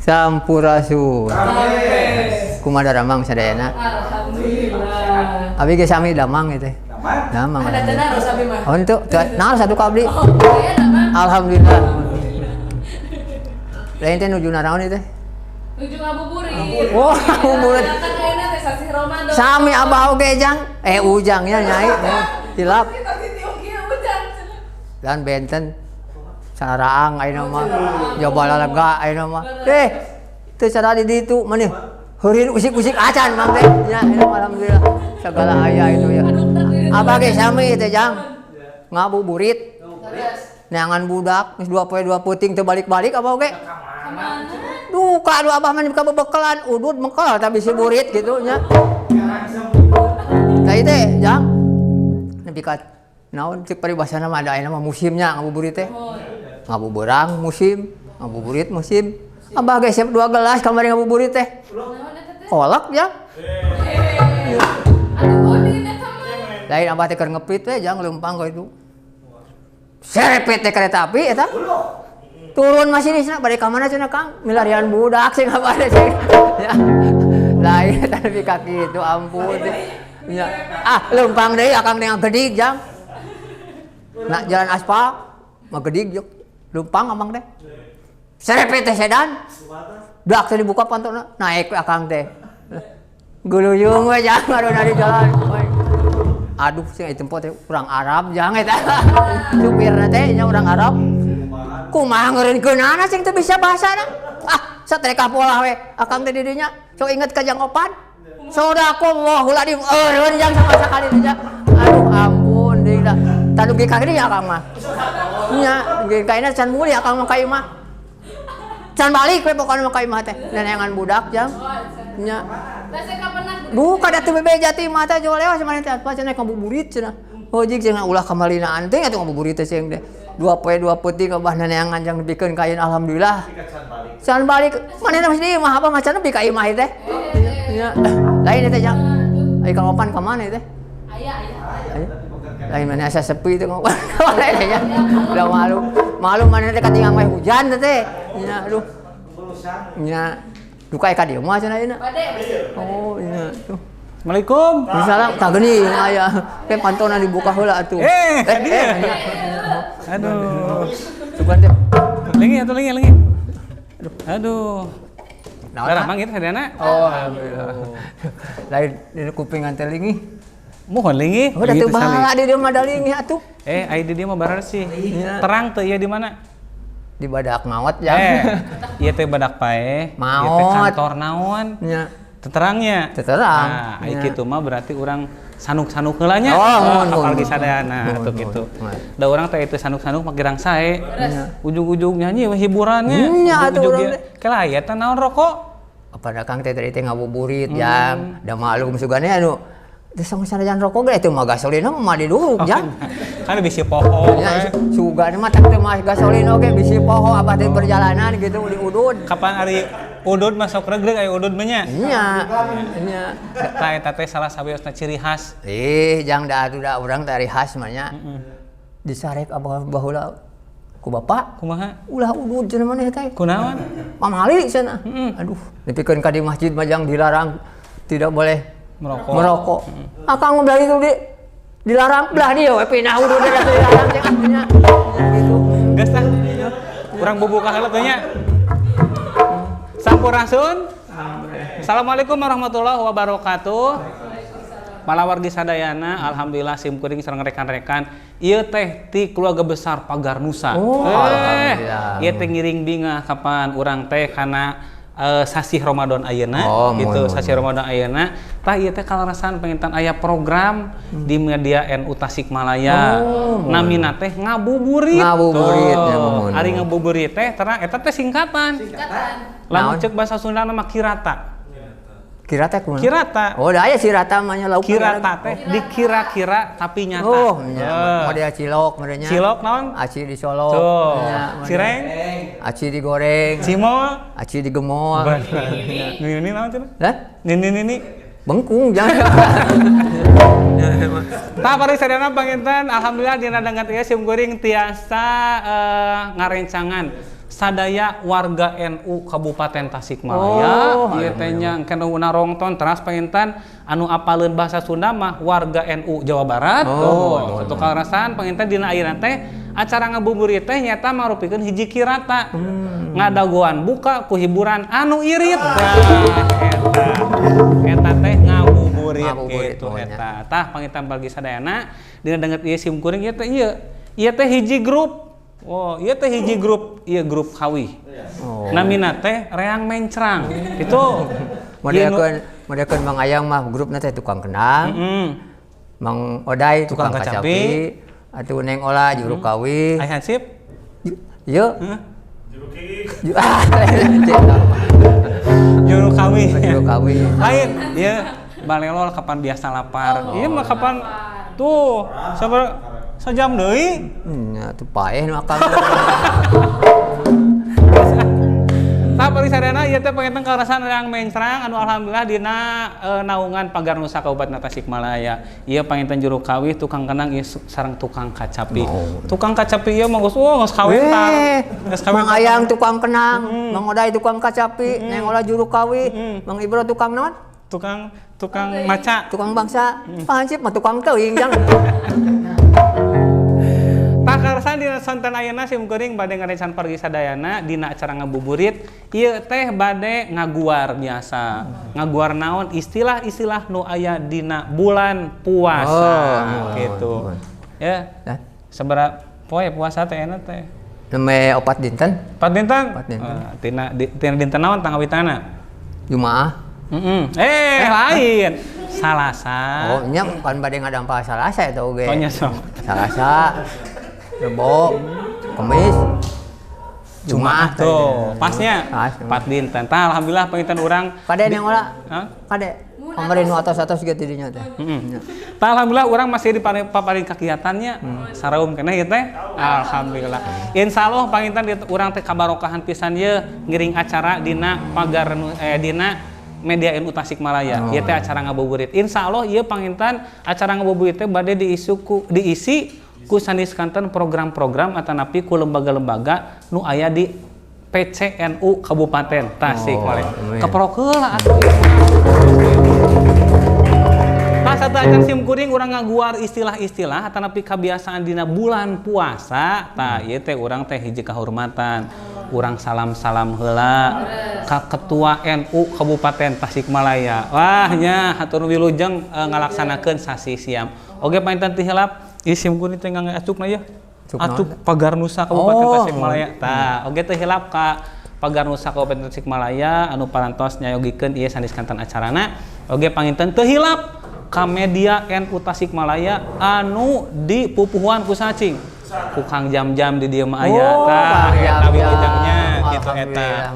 Sampurasun. Kumaha damang sadayana? Alhamdulillah. Abi ge sami damang itu. Damang. Ada tenaros abi mah. Oh itu, naon satu kabli. Oh, kaya damang. Alhamdulillah. Lain teh nuju naon itu? Nuju ngabuburit. Wah, ngabuburit. Kan ayeuna teh sasi Ramadan. Sami abah oge jang. Ujang ya nyai. Hilap. Kita siti oge ujang. Dan benten sararaang ayeuna mah. Jabal lega ayeuna mah. Teu cara di ditu maneh. Heureun usik-usik acan mang teh. Ya, alhamdulillah. Segala aya itu ya. Abah ge sami teh jang. Ngabuburit. Neangan budak geus 2 poe 2 peuting teu balik-balik abah oge. Duh, kadu abah mah ka bebekalan udud mengkal tapi si burit gitu nya. Nah itu jang. Nepi ka naon cek paribasana mah ada mah musimnya ngabuburit teh. Ngabuburang musim, ngabuburit musim. Abah ge siap 2 gelas kamari ngabuburit teh. Kolak ya. Lain abah teh keur ngepit teh jang leumpang ka itu. Serepet teh kereta api eta. Turun masinisna bade ka mana cenah Kang? Milarian budak sing abade sing. Ya. Lain eta nepi ka kitu ampun. Ya. Leumpang deui akang teh gedig jang. Nah jalan aspal mah gedig jok. Leumpang amang teh. Serepet teh sedan. Dak teh dibuka pantona naik we akang teh. Guluyung we jang ngarona di jalan. Aduh sing ieu tempo teh urang Arab jang eta. Supirna teh nya urang Arab. Kumaha ngeureunkeunana sing teu bisa bahasana? Satreka pola we akang teh di dinya. Sok inget ka jang opan. Sadaqallahu ladim eureun jang sama sakali teh jang. Aduh ampun deui da. Tanu ge ka dieu akang mah. Nya ge kaina can muli akang mah ka ieu mah. Can balik we pokona mah ka ieu mah teh. Neneangan budak jang. Nya. Duh kada teu bebeja ti mah teh jo lewas maneh teh apa cenah ngabuburit cenah. Hojik cenah ulah kamalinaan teh atuh ngabuburit teh cing teh. 2 poe 2 peuting abah neneangan jang nepikeun ka ieu alhamdulillah. Can balik manehna mah di mah apa macan nepi ka ieu mah teh. Nya. Lain teh jang. Ai Kang Opan ka mana teh? Aya. Lain maneh asa sepi teh ngopan. Lain ya. Udah malu. Malu maneh teh katingang mah hujan teh. Nya aduh. Nya duka ka dieu mah cenah ayeuna. Oh, iya tuh. Assalamualaikum. Salam tah geuning aya. Teh pantona dibuka heula atuh. Aduh. Sugan teh. Lingi atuh lingi. Aduh. Naon mang kitu sadana? Oh, alhamdulillah. Lain di kupingan teh lingi. Mohon lingi. Udah teu bahala di dieu mah da lingi atuh. Ai di dieu mah barar sih. Terang teu ieu di mana? Di badak maot ya. Ieu teh badak pae. Maot. Ieu teh kantor naon? Nya. Terangnya. Terang. Nah, ai kitu mah berarti urang sanuk-sanuk heula nya. Apalagi sadayana atuh kitu. Da urang teh itu sanuk-sanuk mah girang sae. Ujug-ujug nyanyi we hiburannya. Nya atuh urang teh. Kela aya teh naon rokok? Apa Kang teh tadi teh ngabuburit jang. Da malum sugane anu. Teh song sanajan rokok ge teh mah gasolina mah diduruk jang. Kan bisi poho. Ya sugane mah teh mah gasolina oge bisi poho abah teh perjalanan gitu di udud. Kapan ari udud masuk regreg aya udud mah nya? Iya. Nya. Tah eta teh salah sawiosna ciri khas. Jang da atuh da urang teh ari khas mah nya. Disarek abah baheula ku bapak. Kumaha? Ulah udud cenah maneh teh. Kunaon? Pamali cenah. Aduh, dipikeun ka di masjid mah jang dilarang tidak boleh merokok. Akang belah itu dilarang belah dia we pindah udud da dilarang ceng atunya. Gitu. Geus tah. Urang bubuka heula teh nya. Sampurasun. Assalamualaikum warahmatullahi wabarakatuh. Malawargi sadayana, alhamdulillah simkuring sareng rekan-rekan. Ieu teh ti keluarga besar Pagar Nusa. Alhamdulillah. Ieu teh ngiring bingah kapan urang teh kana sasi Ramadan ayeuna gitu, sasi Ramadan ayeuna. Tah ieu teh kalarasan pengintan aya program di media NU Tasikmalaya. Namina teh ngabuburit. Ngabuburit ya mohon. Ari ngabuburit teh terang eta teh singkatan. Lamun ceuk basa Sunda mah kirata. Kirata kumaha? Kirata. Oh, da aya sirata mah nya lauk. Kirata teh dikira-kira tapi nyata. Oh, nya. Model cilok merenya. Cilok naon? Aci disolok. Tuh. Nya, Cireng? aci digoreng. Cimol? Aci digemol. Ini naon cenah? Hah? Ini. Bengkung jangan. Tah pari sadayana panginten alhamdulillah dina dangan ieu sim kuring tiasa ngarencangan sadaya warga NU Kabupaten Tasikmalaya. Ieu teh nya kana narongton teras pengintan anu apaleun bahasa Sunda mah warga NU Jawa Barat. Satu karasan pengintan dina ayeuna teh acara ngabuburit teh nyata marupikeun hiji kirata. Ngadagoan buka ku hiburan anu irit. Eta teh ngabuburit kitu eta. Tah panginten bagi sadayana dina denget ieu simkuring ieu teh ieu teh hiji grup. Oh, ieu teh hiji grup, ieu grup Kawi. Namina teh Reang Mencrang. Itu modekeun Mang Ayang mah grupna teh tukang kenang. Mang Oday tukang kacapi. Atuh Neng Ola juru kawi. Ai Hansip? Ieu. Juru kawi. Juru kawi. Lain, ieu balelol kapan biasa lapar. Ieu mah kapan tuh sajam deui. Nya tuh paeh nu akal. Tah bari sadayana ieu teh panginten karasan Reang Mencrang anu alhamdulillah dina naungan Pagar Nusa Kabupaten Tasikmalaya. Ieu panginten juru kawi tukang kenang ieu sareng tukang kacapi. Tukang kacapi ieu mah geus kawentar. Mang Ayang tukang kenang, Mang Oday tukang kacapi, Neng Ola juru kawi, Mang Ibro tukang naon? Tukang maca. Tukang bangsa. Hansip mah tukang teuing jang. Tah karasan dina sonten ayeuna simkuring bade ngarecan pergi sadayana dina acara ngabuburit ieu teh bade ngaguar biasa. Ngaguar naon istilah-istilah nu aya dina bulan puasa gitu. Ya. Sabaraha poe puasa teh enak teh? Neme 4 dinten. 4 dinten? Tina dinten naon tangawitana? Jumaah. Lain. Salasa. Oh, nya pan bade ngadampa Salasa eta oge. Oh nya sok. Salasa. Rebo, Kamis, Jumaah tuh, pasnya 4 dinten. Tah alhamdulillah penginten urang. Kade Neng Ola? Kade. Kemarin nu atos-atos ge tidinya teh. Tah alhamdulillah urang masih dipaparin kegiatannya. Saraum keneh ieu teh. Alhamdulillah. Insyaallah panginten urang teh kabarokahan pisan ieu ngiring acara dina Pagar dina Media NU Tasikmalaya. Ieu teh acara ngabuburit. Insyaallah ieu panginten acara ngabuburit teh bade diisi ku saniskanten program-program atanapi ku lembaga-lembaga nu aya di PCNU Kabupaten Tasikmalaya. Keprokeul atuh. Pas satajan simkuring urang ngaguar istilah-istilah atanapi kebiasaan dina bulan puasa. Tah ieu teh urang teh hiji kahormatan. Urang salam-salam heula ka Ketua NU Kabupaten Tasikmalaya. Wah nya hatur wilujeng ngalaksanakeun sasi siam. Oge panginten ti hilap isim kuring teh ngacukna ya. Acuk Pagar Nusa Kabupaten Tasikmalaya. Tah, oge teh hilap ka Pagar Nusa Kabupaten Tasikmalaya anu parantos nyayogikeun ieu saniskantan acarana. Oge panginten teu hilap ka Media NU Tasikmalaya anu dipupuhan ku sacing. Ku Kang Jam-Jam di dieu mah aya. Tah, eta wilujengnya kitu eta.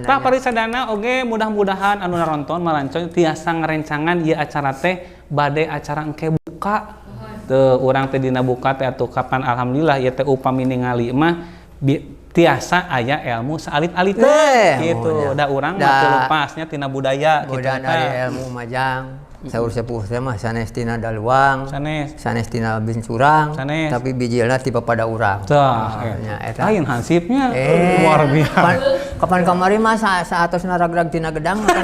Tah parisadana oge mudah-mudahan anu naronton malancoy tiasa ngarencangan ieu acara teh bade acara engke buka. Teu urang teh dina buka teh atuh kapan alhamdulillah ieu teh upami ningali mah tiasa aya ilmu saalit-aliteun gitu. Da urang mah teu lepasnya tina budaya gitu eta. Dari ilmu majang. Saur sepuh teh mah sanes tina daluang. Sanes tina bincurang. Tapi bijilna tiba pada urang. Tah, eta. Lain hansipnya luar biasa. Kapan kamari mah saatos naragrag tina gedang kan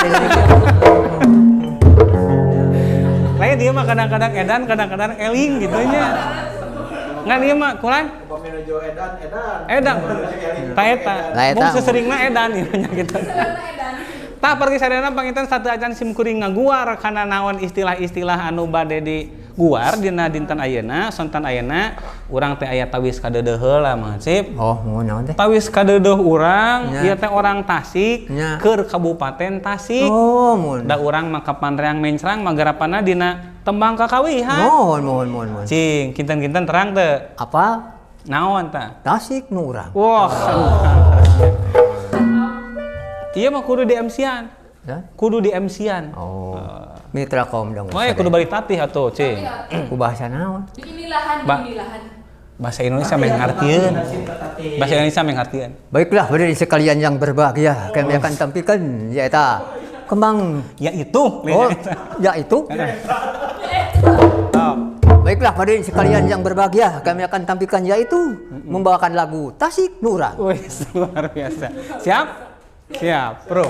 lain dia mah kadang-kadang edan, kadang-kadang eling gitu nya. Ngan dia mah kulan? Edan. Ta eta. Mun seseringna edan ieu nya gitu. Tah pergi sadayana panginten satu acan simkuring ngaguar kana naon istilah-istilah anu bade diguar dina dinten ayeuna, sontan ayeuna urang teh aya tawis kadeudeung heula mah Hansip. Oh, naon teh? Tawis kadeudeung urang, ieu teh orang Tasik keur Kabupaten Tasik. Oh, mun. Da urang mah kapan Reang Mencrang magarapana dina tembang kakawihan. Mohon. Cing, kinten-kinten terang teu? Apa? Naon tah? Tasik nu urang. Wah. Iya mah kudu di MC-an. Kudu di MC-an. Oh. Mitra kaum dong. Oh, kudu balik tatih atuh, Cing. Ku bahasa naon? Bikin ilahan. Bahasa Indonesia mengartieun. Bahasa Indonesia mengartieun. Baiklah, hadirin sekalian yang berbahagia, kami akan tampilkan ya eta kembang ya itu. Oh, ya itu. Baiklah hadirin sekalian yang berbahagia, kami akan tampilkan yaitu membawakan lagu Tasik Nurang. Wih, luar biasa. Siap? Siap, bro.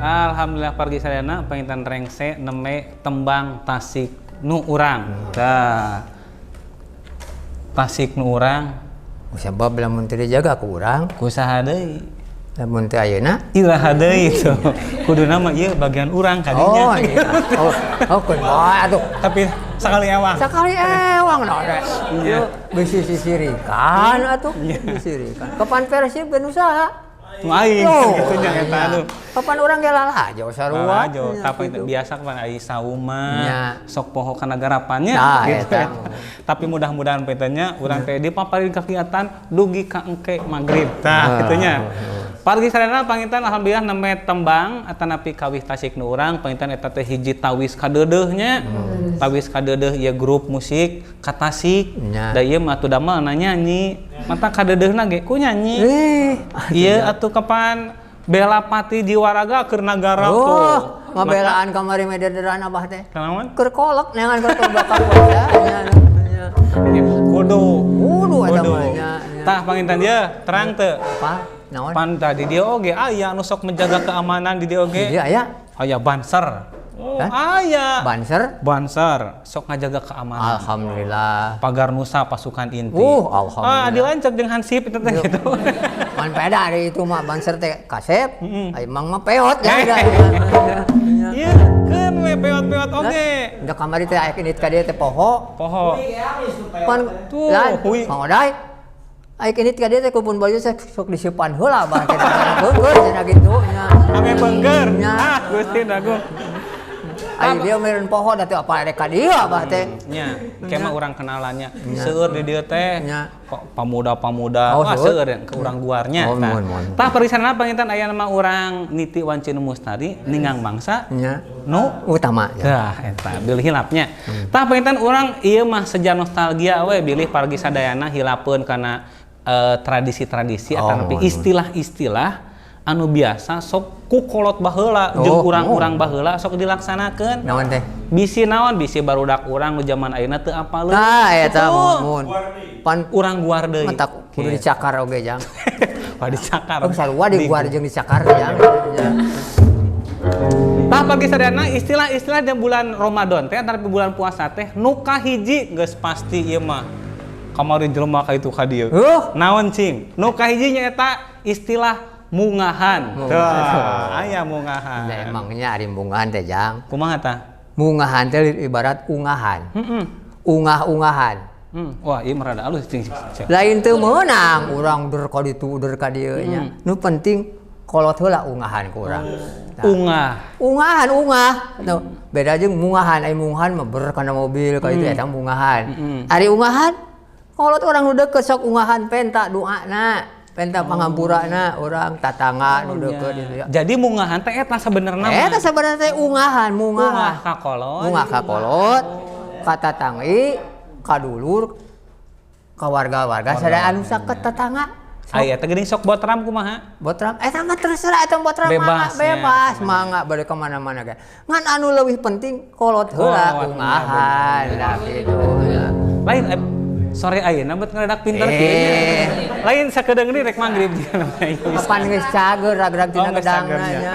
Alhamdulillah pargi sadayana pengintan rengse neme tembang Tasik Nu Urang. Tah. Tasik Nu Urang. Sabab lamun teu dijaga ku urang, Ku saha deui? lamun teu ayeuna Iraha deui itu. Kuduna mah ieu bagian urang kadinya. oh iya. Oh kun bae atuh. Tapi sakali ewang. Sakali ewang da. Iya. Bisi sisirikan atuh. Iya. Sisirikan. Kapan versi ben usaha? Aing Oh, gitunya eta atuh. Kapan urang ge lalajo sarua. Ajo, tapi biasa kan ai sauma, Nya. sok poho kana garapannya Nah, gitu. eta. Tapi mudah-mudahan petanya urang teh dipaparin kegiatan dugi ka engke magrib. Tah kitunya. Pargi sadayana panginten alhamdulillah neme tembang atanapi kawih Tasik Nu Urang panginten eta teh hiji tawis kadeudeuhnya. Tawis kadeudeuh ieu grup musik ka Tasik. Nya. Da ieu mah atuh damel nyanyi. Mata kadeudeuhna ge ku nyanyi. Ieu atuh kapan bela pati jiwaraga keur nagara tuh. Oh, ngabelaan kamari medederan abah teh. Kanaon? Keur kolek neangan keur bakar puasa. Kudu eta mah nya. Tah panginten ieu terang teu. Apa? Naon? Pan tadi dia oge aya anu sok menjaga keamanan di dia oge. Iya aya. Aya banser. Oh, Hah? aya. Banser. Banser sok ngajaga keamanan. Alhamdulillah. Pagar Nusa pasukan inti. Alhamdulillah. Dilancet jeung Hansip itu teh gitu. Man peda ari itu mah banser teh kasep. Ai mang mah peot ya. Iya, keun we peot-peot oge. Da kamari teh aya kinit ka dieu teh poho. Poho. Pan Tuh, lan hui. Mang Oday. Ai kinit ka dieu teh kupun baju sok disieupan heula bah kita beungeut cenah gitu nya. Ame beungeur. Nya. Gusti Dagung. Ai dia meureun poho da teu apa rek ka dieu abah teh. Nya, kema urang kenalannya. Seueur di dieu teh. Nya. Pamuda-pamuda. Wah, seueur ke urang guarnya. Oh, Tah. mohon. Tah parisana panginten aya nama urang Niti Wancinu Mustari ningang bangsa. Nya. Nu Utama ya. Tah, eta bilih hilapnya. Tah panginten urang ieu mah sejar nostalgia we bilih pargi sadayana hilapeun kana tradisi-tradisi atau napi istilah-istilah anu biasa sok ku kolot baheula jeung urang-urang baheula sok dilaksanakeun. Naon teh? Bisi naon bisi barudak urang nu zaman ayeuna teu apaleun. Tah eta mun. Pan Urang guar deui. mata kudu dicakar oge jang. Wah dicakar. Oh sarua di guar jeung dicakar jang. Tah pagi sadayana istilah-istilah di bulan Ramadan teh antara bulan puasa teh nu kahiji geus pasti ieu mah. Kamari jelema ka itu ka dieu. Naon cing? Nu kahiji nya eta istilah mungahan. Tah, aya mungahan. Da emangnya ari mungahan teh jang. Kumaha tah? Mungahan teh ibarat ungahan. Ungah-ungahan. Wah, ieu mah rada alus cing. Lain teu meunang urang dur ka ditu dur ka dieu nya. Nu penting kolot heula ungahan ku urang. Ungah. Ungah. No, beda jeung mungahan. Ai mungahan mah ber kana mobil ka itu eta mungahan. Ari ungahan kolot urang nu deukeut sok ungahan penta doana. Penta pangampurana orang tatangga nu deukeut itu ya. Jadi mungahan teh eta sabenerna mah. Eta sabenerna teh ungahan, Ungah ka kolot. Ungah ka kolot, ka tatanggi, ka dulur, ka warga-warga sadaya anu saket tatangga. Aya teh geuning sok botram kumaha? Botram eta mah terserah eta botram bebas mangga bade ka mana-mana ge. Ngan anu leuwih penting kolot heula ungahan da kitu ya. Lain sore ayeuna bet ngaradak pinter kieu. Lain sakedeung deui rek maghrib dina. Kapan geus cager ragrag tina gedangna nya.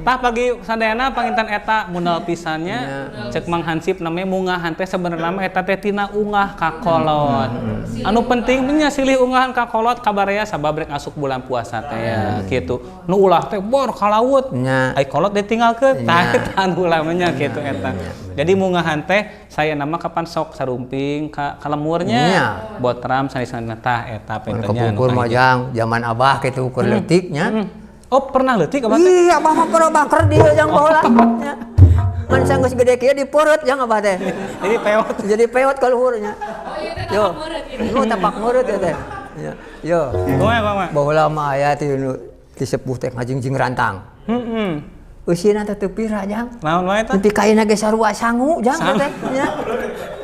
Tah pagi sadayana panginten eta modal pisannya cek Mang Hansip namanya mungahan teh sebenarnya mah eta teh tina ungah ka kolot. Anu penting nya silih ungahan ka kolot kabaraya sababrek asup bulan puasa teh ya kitu. Nu ulah teh bor ka laut. Ai kolot ditinggalkeun tah eta anu ulah nya kitu eta. Jadi mungahan teh saya nama kapan sok sarumping ka lemurnya. Botram sanisana tah eta pentennya. Ukur mah jang zaman abah kitu ukur leutiknya. Oh pernah leutik abah teh? Iya abah mah pernah bangker dia jang baheula. Ngan sanggeus gede kieu dipeurut jang abah teh. Jadi peot. Jadi peot ka luhurnya. Oh iya teh tapak meureut gitu. Nu tapak meureut teh. Yo. Kumaha? Baheula mah aya ti sepuh teh ngajingjing rantang. Eusina teh teu pira jang. Naon wae tah? Nepi kaina ge sarua sangu jang teh nya.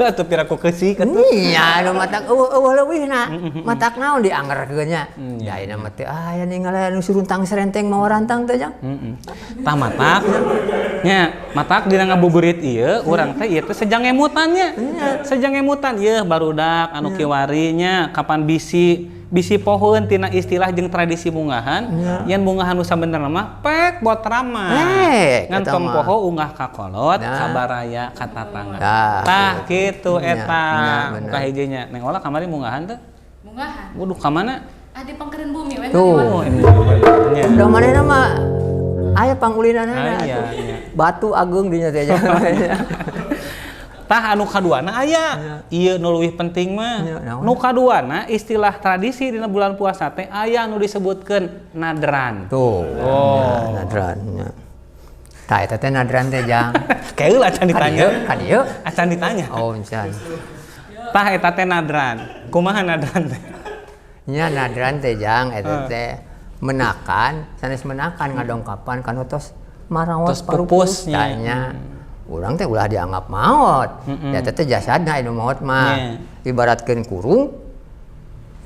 Teu pira ku keusik atuh. Iya, anu matak eueuh leuwihna. Matak naon dianggerkeun nya. Da ayeuna mah teu aya ningali anu suruntang serenteng mawa rantang teh jang. Tah matak. Nya, matak dina ngabuburit ieu urang teh ieu teh sejang emutannya. Sejang emutan ieu barudak anu kiwari nya kapan bisi pohon tina istilah jeung tradisi mungahan. Yen mungahan nu sabenerna mah pek botram mah. Ngan tong poho ungah ka kolot, kabaraya ka tatangga. Tah kitu eta. Ka hijinya. Neng olah kamari mungahan teh? Mungahan. Waduh ka mana? Di pangkeureun bumi we. Tuh. Da manehna mah aya pangulinanana. Aya. Batu agung dinya teh jang. Tah anu kaduana aya. Ieu nu leuwih penting mah. Nu kaduana istilah tradisi dina bulan puasa teh aya nu disebutkeun nadran. Tuh. Oh, nadran nya. Tah eta teh nadran teh jang. Keul acan ditanya. Ka dieu? Acan ditanya. Oh, encan. Tah eta teh nadran. Kumaha nadran teh? Nya nadran teh jang eta teh menakan, sanes menakan ngadongkapan kana tos marawat pupus tanya. Urang teh ulah dianggap maot. Eta teh jasadna anu maot mah. Ibaratkeun kurung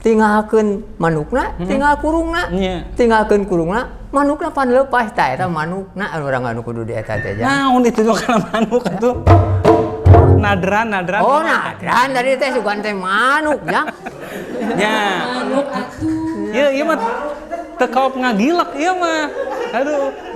tinggalkeun manukna, tinggal kurungna. Tinggalkeun kurungna, manukna pan leupas tah eta manukna urang anu kudu di eta teh. Naon itu kana manuk atuh? Nadran. Oh, nadran dari teh sugan teh manuk jang. Nya. Manuk atuh. Ieu mah teu kaop ngagilek ieu mah. Aduh.